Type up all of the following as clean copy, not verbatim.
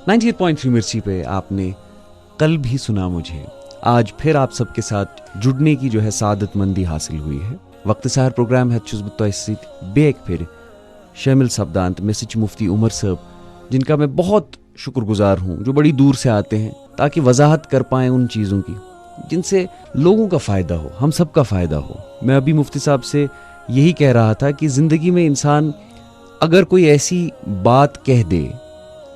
98.3 मिर्ची पे आपने कल भी सुना मुझे, आज फिर आप सबके साथ जुड़ने की जो है सादतमंदी हासिल हुई है। वक्त सहर प्रोग्राम है चुज़बत बेक फिर शामिल सब्दांत मैसेज मुफ्ती उमर साहब, जिनका मैं बहुत शुक्रगुजार हूँ, जो बड़ी दूर से आते हैं ताकि वजाहत कर पाएँ उन चीज़ों की जिनसे लोगों का फ़ायदा हो, हम सब का फ़ायदा हो। मैं अभी मुफ्ती साहब से यही कह रहा था कि ज़िंदगी में इंसान अगर कोई ऐसी बात कह दे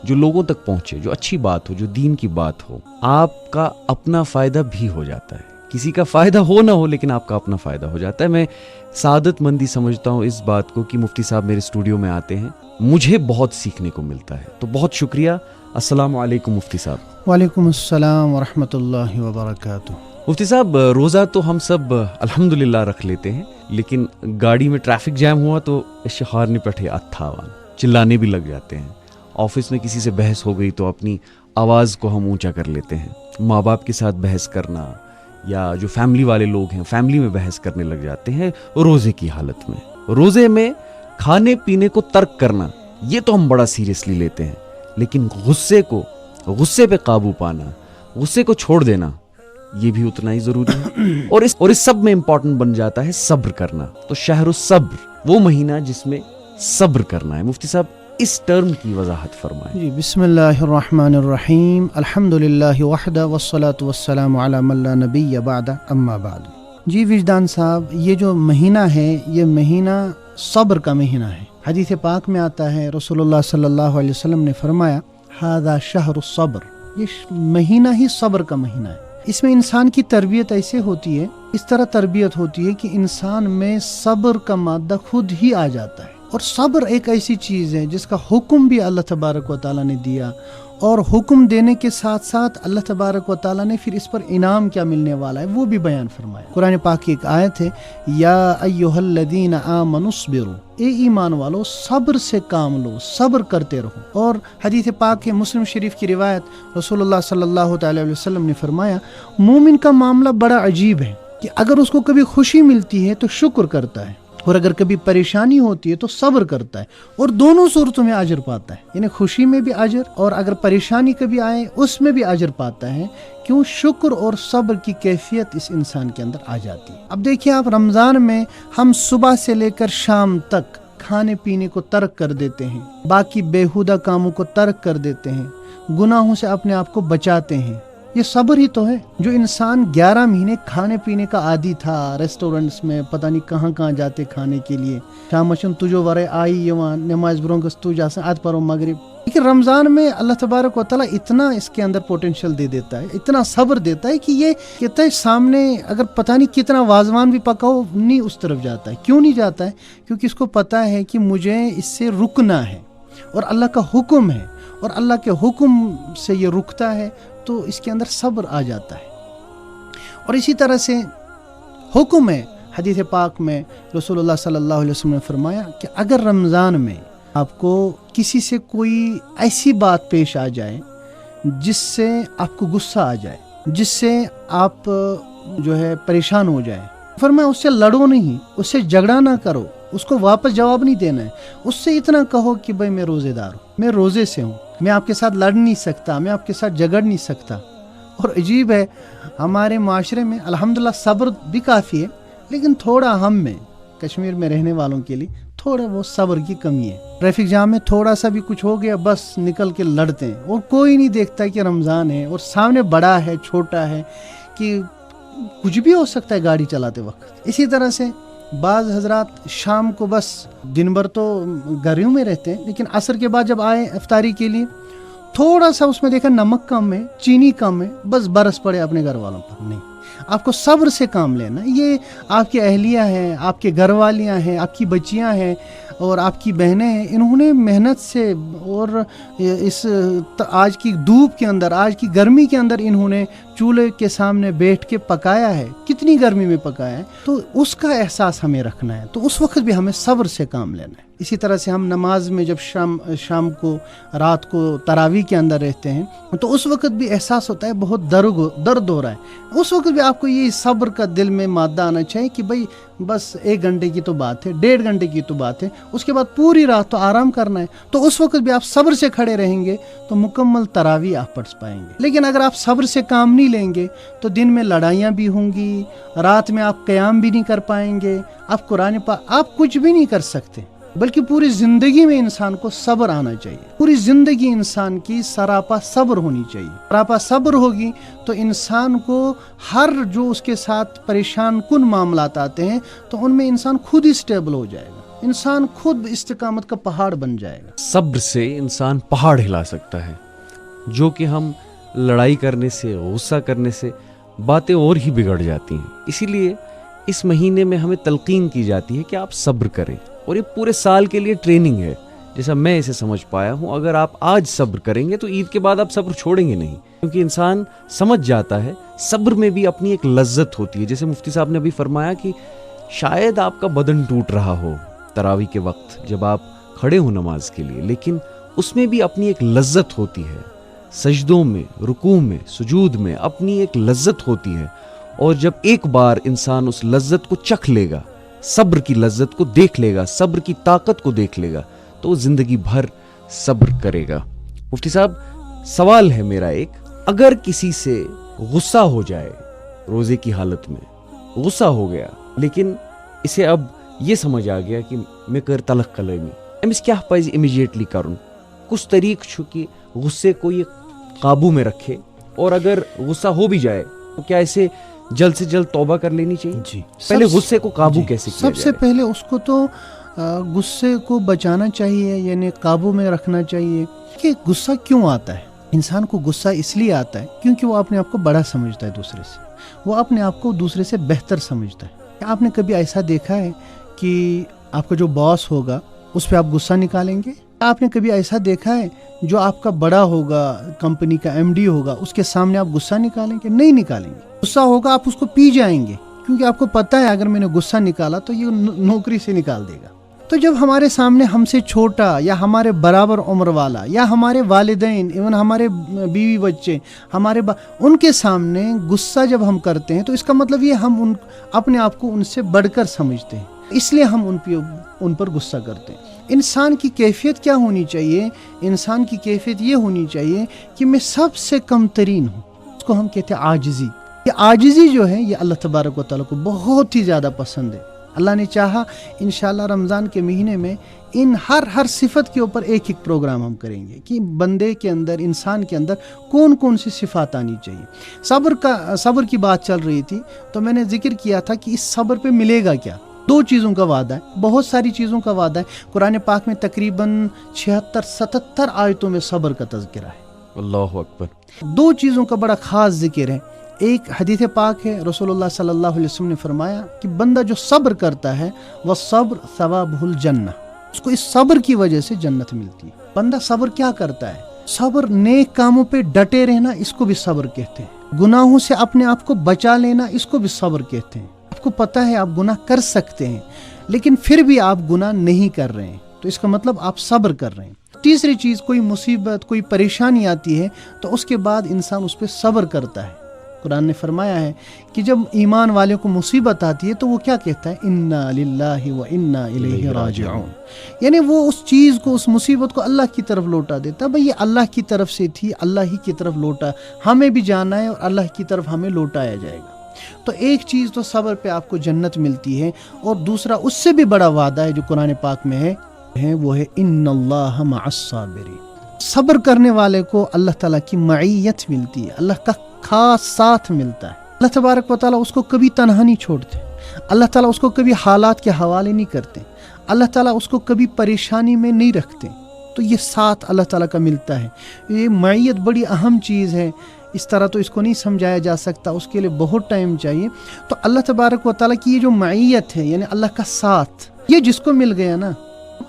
जो लोगों तक पहुँचे, जो अच्छी बात हो, जो दीन की बात हो, आपका अपना फ़ायदा भी हो जाता है। किसी का फ़ायदा हो ना हो, लेकिन आपका अपना फ़ायदा हो जाता है। मैं सादतमंदी समझता हूँ इस बात को कि मुफ्ती साहब मेरे स्टूडियो में आते हैं, मुझे बहुत सीखने को मिलता है। तो बहुत शुक्रिया। अस्सलाम वालेकुम मुफ्ती साहब। वालेकुम अस्सलाम व रहमतुल्लाहि व बरकातुहू। मुफ्ती साहब, रोज़ा तो हम सब अल्हम्दुलिल्लाह रख लेते हैं, लेकिन गाड़ी में ट्रैफिक जैम हुआ तो इश्तिहार नहीं पठे अत्थावान, चिल्लाने भी लग जाते हैं। ऑफिस में किसी से बहस हो गई तो अपनी आवाज़ को हम ऊंचा कर लेते हैं। माँ बाप के साथ बहस करना या जो फैमिली वाले लोग हैं फैमिली में बहस करने लग जाते हैं रोज़े की हालत में। रोज़े में खाने पीने को तर्क करना, ये तो हम बड़ा सीरियसली लेते हैं, लेकिन गुस्से पे काबू पाना, गुस्से को छोड़ देना, ये भी उतना ही ज़रूरी है। और इस सब में इम्पॉर्टेंट बन जाता है सब्र करना। तो शहरुस सब्र, वो महीना जिसमें सब्र करना है। मुफ्ती साहब, इस टर्म की वजाहत फरमाएं। जी, बिस्मिल्लाहिर्रहमानिर्रहीम, अल्हम्दुलिल्लाहि वहदा वस्सलातु वस्सलामु अला मन ला नबिय्य बअदा अम्मा बाद। जी विजदान साहब, ये जो महीना है, ये महीना सब्र का महीना है। हदीस पाक में आता है, रसूलुल्लाह सल्लल्लाहु अलैहि वसल्लम ने फरमाया, हादा शहरुस सब्र, ये महीना ही सब्र का महीना है। इसमें इंसान की तरबियत ऐसे होती है, इस तरह तरबियत होती है कि इंसान में सब्र का मादा खुद ही आ जाता है। और सब्र एक ऐसी चीज़ है जिसका हुक्म भी अल्लाह तबारक व तआला ने दिया, और हुक्म देने के साथ साथ अल्लाह तबारक व तआला ने फिर इस पर इनाम क्या मिलने वाला है वो भी बयान फरमाया। कुरान पाक की एक आयत है, या अय्युहल्लज़ीना आमनुस्बिरु, ए ईमान वालो सब्र से काम लो, सब्र करते रहो। और हदीस पाक है, मुस्लिम शरीफ की रिवायत, रसूलुल्लाह सल्लल्लाहु अलैहि वसल्लम ने फरमाया, मोमिन का मामला बड़ा अजीब है कि अगर उसको कभी खुशी मिलती है तो शुक्र करता है, और अगर कभी परेशानी होती है तो सब्र करता है, और दोनों सूरतों में अजर पाता है। यानी खुशी में भी अजर, और अगर परेशानी कभी आए उसमें भी अजर पाता है। क्यों? शुक्र और सब्र की कैफियत इस इंसान के अंदर आ जाती है। अब देखिए आप, रमज़ान में हम सुबह से लेकर शाम तक खाने पीने को तर्क कर देते हैं, बाकी बेहुदा कामों को तर्क कर देते हैं, गुनाहों से अपने आप को बचाते हैं। ये सब्र ही तो है। जो इंसान 11 महीने खाने पीने का आदी था, रेस्टोरेंट्स में पता नहीं कहाँ कहाँ जाते खाने के लिए, शामशन तुझो वरे आई यवान नमाज ब्रोंगस तू जासे आज परो मगरिब, लेकिन रमज़ान में अल्लाह तबारक व तआला इतना इसके अंदर पोटेंशियल दे देता है, इतना सब्र देता है कि ये कहता है सामने अगर पता नहीं कितना वाजवान भी पकाओ नहीं उस तरफ जाता है। क्यों नहीं जाता है? क्योंकि इसको पता है कि मुझे इससे रुकना है, और अल्लाह का हुक्म है, और अल्लाह के हुक्म से ये रुकता है, तो इसके अंदर सब्र आ जाता है। और इसी तरह से हुक्म है, हदीस पाक में रसूलुल्लाह सल्लल्लाहु अलैहि वसल्लम ने फरमाया कि अगर रमज़ान में आपको किसी से कोई ऐसी बात पेश आ जाए जिससे आपको गुस्सा आ जाए, जिससे आप जो है परेशान हो जाए, फरमाया उससे लड़ो नहीं, उससे झगड़ा ना करो, उसको वापस जवाब नहीं देना है। उससे इतना कहो कि भाई मैं रोज़ेदार हूँ, मैं रोज़े से हूँ, मैं आपके साथ लड़ नहीं सकता, मैं आपके साथ झगड़ नहीं सकता। और अजीब है, हमारे माशरे में अल्हम्दुलिल्लाह सब्र भी काफ़ी है, लेकिन थोड़ा हम में, कश्मीर में रहने वालों के लिए थोड़ा वो सब्र की कमी है। ट्रैफिक जाम में थोड़ा सा भी कुछ हो गया, बस निकल के लड़ते हैं, और कोई नहीं देखता कि रमज़ान है, और सामने बड़ा है छोटा है, कि कुछ भी हो सकता है गाड़ी चलाते वक्त। इसी तरह से बाज़ हजरात शाम को बस दिन भर तो घरों में रहते हैं, लेकिन असर के बाद जब आए इफ्तारी के लिए, थोड़ा सा उसमें देखा नमक कम है, चीनी कम है, बस बरस पड़े अपने घर वालों पर। नहीं, आपको सब्र से काम लेना। ये आपकी अहलिया हैं, आपके घर वालियाँ हैं, आपकी बच्चियाँ हैं और आपकी बहनें हैं, इन्होंने मेहनत से और इस आज की धूप के अंदर, आज की गर्मी के अंदर इन्होंने चूल्हे के सामने बैठ के पकाया है। कितनी गर्मी में पकाया है, तो उसका एहसास हमें रखना है। तो उस वक्त भी हमें सब्र से काम लेना है। इसी तरह से हम नमाज में जब शाम को रात को तरावी के अंदर रहते हैं, तो उस वक्त भी एहसास होता है बहुत दर्द हो रहा है। उस वक्त भी आपको ये सब्र का दिल में मादा आना चाहिए कि भाई बस 1 घंटे की तो बात है, 1.5 घंटे की तो बात है, उसके बाद पूरी रात तो आराम करना है। तो उस वक्त भी आप सब्र से खड़े रहेंगे तो मुकम्मल तरावी आप पढ़ पाएंगे। लेकिन अगर आप सब्र से काम नहीं लेंगे तो दिन में लड़ाइयाँ भी होंगी, रात में आप क़याम भी नहीं कर पाएंगे, आप कुरान पाक आप कुछ भी नहीं कर सकते। बल्कि पूरी ज़िंदगी में इंसान को सब्र आना चाहिए। पूरी ज़िंदगी इंसान की सरापा सब्र होनी चाहिए। सरापा सब्र होगी तो इंसान को हर जो उसके साथ परेशान कुन मामलात आते हैं तो उनमें इंसान खुद ही स्टेबल हो जाएगा, इंसान खुद इस्तिकामत का पहाड़ बन जाएगा। सब्र से इंसान पहाड़ हिला सकता है, जो कि हम लड़ाई करने से, गुस्सा करने से बातें और ही बिगड़ जाती हैं। इसीलिए इस महीने में हमें तलकीन की जाती है कि आप सब्र करें, और ये पूरे साल के लिए ट्रेनिंग है, जैसा मैं इसे समझ पाया हूँ। अगर आप आज सब्र करेंगे तो ईद के बाद आप सब्र छोड़ेंगे नहीं, क्योंकि इंसान समझ जाता है सब्र में भी अपनी एक लज्जत होती है। जैसे मुफ्ती साहब ने अभी फरमाया कि शायद आपका बदन टूट रहा हो तरावी के वक्त जब आप खड़े हो नमाज के लिए, लेकिन उसमें भी अपनी एक लज्जत होती है। सजदों में, रुकू में, सुजूद में अपनी एक लज्जत होती है, और जब एक बार इंसान उस लज्जत को चख लेगा, सब्र की लज्जत को देख लेगा, सब्र की ताकत को देख लेगा, तो वो जिंदगी भर सब्र करेगा। मुफ्ती साहब, सवाल है मेरा एक, अगर किसी से गुस्सा हो जाए रोजे की हालत में, गुस्सा हो गया लेकिन इसे अब ये समझ आ गया कि मैं कर तलक कलमी अमिस क्या पज इमीडिएटली करूँ, कुछ तरीक छु कि गुस्से को ये काबू में रखे, और अगर गुस्सा हो भी जाए तो क्या इसे जल्द से जल्द तौबा कर लेनी चाहिए? जी, पहले गुस्से को काबू कैसे किया सबसे जाए? पहले उसको तो गुस्से को बचाना चाहिए, यानी काबू में रखना चाहिए। कि गुस्सा क्यों आता है? इंसान को गुस्सा इसलिए आता है क्योंकि वो अपने आप को बड़ा समझता है दूसरे से, वो अपने आप को दूसरे से बेहतर समझता है। आपने कभी ऐसा देखा है कि आपका जो बॉस होगा उस पर आप गुस्सा निकालेंगे? आपने कभी ऐसा देखा है जो आपका बड़ा होगा, कंपनी का एमडी होगा, उसके सामने आप गुस्सा निकालेंगे? नहीं निकालेंगे। गुस्सा होगा आप उसको पी जाएंगे, क्योंकि आपको पता है अगर मैंने गुस्सा निकाला तो ये नौकरी से निकाल देगा। तो जब हमारे सामने हमसे छोटा या हमारे बराबर उम्र वाला या हमारे वालिदैन, इवन हमारे बीवी बच्चे, उनके सामने गुस्सा जब हम करते हैं तो इसका मतलब ये हम अपने आप को उनसे बढ़कर समझते हैं, इसलिए हम उन पर गुस्सा करते हैं। इंसान की कैफियत क्या होनी चाहिए? इंसान की कैफियत ये होनी चाहिए कि मैं सबसे कम तरीन हूँ। उसको हम कहते हैं आजिज़ी। ये आजिज़ी जो है ये अल्लाह तबारक व तआला को बहुत ही ज़्यादा पसंद है। अल्लाह ने चाहा इंशाअल्लाह रमज़ान के महीने में इन हर सिफत के ऊपर एक प्रोग्राम हम करेंगे कि बंदे के अंदर, इंसान के अंदर कौन कौन सी सिफात आनी चाहिए। सब्र की बात चल रही थी तो मैंने जिक्र किया था कि इस सब्र पे मिलेगा क्या। 2 चीज़ों का वादा है, बहुत सारी चीज़ों का वादा है। कुरान पाक में तकरीबन 76-77 आयतों में सब्र का तज़किरा है। अल्लाहु अकबर। 2 चीज़ों का बड़ा ख़ास जिक्र है। एक हदीस पाक है, रसूलुल्लाह सल्लल्लाहु अलैहि वसल्लम ने फरमाया कि बंदा जो सब्र करता है वह सब्र सवाबुल जन्नह, उसको इस सब्र की वजह से जन्नत मिलती है। बंदा सब्र क्या करता है? सब्र नेक कामों पे डटे रहना, इसको भी सब्र कहते हैं। गुनाहों से अपने आप को बचा लेना, इसको भी सब्र कहते हैं। आपको पता है आप गुनाह कर सकते हैं लेकिन फिर भी आप गुनाह नहीं कर रहे हैं, तो इसका मतलब आप सब्र कर रहे हैं। तीसरी चीज़, कोई मुसीबत, कोई परेशानी आती है तो उसके बाद इंसान उस पर सब्र करता है। कुरान ने फरमाया है कि जब ईमान वाले को मुसीबत आती है तो वो क्या कहता है? इन्ना लिल्लाहि व इन्ना इलैहि राजिऊन। यानी वो उस चीज़ को, उस मुसीबत को अल्लाह की तरफ लौटा देता है। भाई ये अल्लाह की तरफ से थी, अल्लाह ही की तरफ लौटा, हमें भी जाना है और अल्लाह की तरफ हमें लौटाया जाएगा। तो एक चीज़ तो सब्र पे आपको जन्नत मिलती है, और दूसरा उससे भी बड़ा वादा है जो कुरान पाक में है वो है इन्नल्लाह मअस साबिरीन। सब्र करने वाले को अल्लाह ताला की मईयत मिलती है, अल्लाह का खास साथ मिलता है। अल्लाह तबारक व तआला उसको कभी तन्हा नहीं छोड़ते, अल्लाह ताला उसको कभी हालात के हवाले नहीं करते, अल्लाह ताला उसको कभी परेशानी में नहीं रखते। तो ये साथ अल्लाह ताला का मिलता है। ये मईयत बड़ी अहम चीज़ है, इस तरह तो इसको नहीं समझाया जा सकता, उसके लिए बहुत टाइम चाहिए। तो अल्लाह तबारक व तआला की ये जो मईयत है, यानी अल्लाह का साथ, ये जिसको मिल गया ना,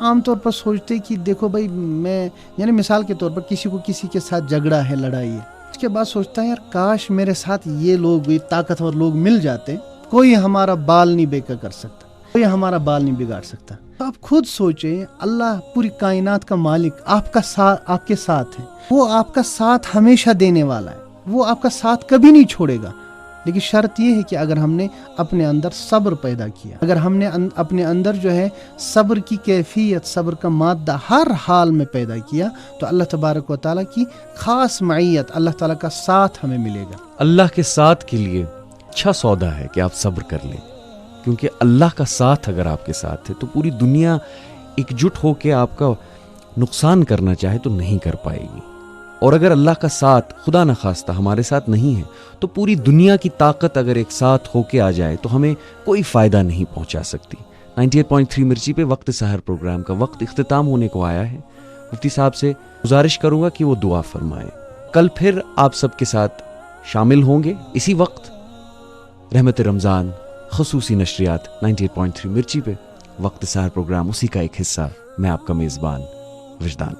आमतौर पर सोचते कि देखो भाई मैं, यानी मिसाल के तौर पर किसी को किसी के साथ झगड़ा है, लड़ाई है, उसके बाद सोचता है यार काश मेरे साथ ये लोग, ये ताकतवर लोग मिल जाते, कोई हमारा बाल नहीं बेका कर सकता, कोई हमारा बाल नहीं बिगाड़ सकता। तो आप खुद सोचें, अल्लाह पूरी कायनात का मालिक आपका साथ, आपके साथ है, वो आपका साथ हमेशा देने वाला है, वो आपका साथ कभी नहीं छोड़ेगा। لیکن شرط یہ ہے کہ اگر ہم نے اپنے اندر صبر پیدا کیا، اگر ہم نے اپنے اندر جو ہے صبر کی کیفیت، صبر کا مادہ ہر حال میں پیدا کیا، تو اللہ تبارک و تعالیٰ کی خاص معیت، اللہ تعالیٰ کا ساتھ ہمیں ملے گا۔ اللہ کے ساتھ کے لیے اچھا سودا ہے کہ آپ صبر کر لیں، کیونکہ اللہ کا ساتھ اگر آپ کے ساتھ ہے تو پوری دنیا ایک جٹ ہو کے آپ کا نقصان کرنا چاہے تو نہیں کر پائے گی، اور اگر اللہ کا ساتھ خدا نخواستہ ہمارے ساتھ نہیں ہے تو پوری دنیا کی طاقت اگر ایک ساتھ ہو کے آ جائے تو ہمیں کوئی فائدہ نہیں پہنچا سکتی۔ 98.3 مرچی پہ وقت سحر پروگرام کا وقت اختتام ہونے کو آیا ہے۔ مفتی صاحب سے گزارش کروں گا کہ وہ دعا فرمائیں۔ کل پھر آپ سب کے ساتھ شامل ہوں گے اسی وقت، رحمت رمضان خصوصی نشریات 98.3 مرچی پہ۔ وقت سحر پروگرام اسی کا ایک حصہ، میں آپ کا میزبان وجدان۔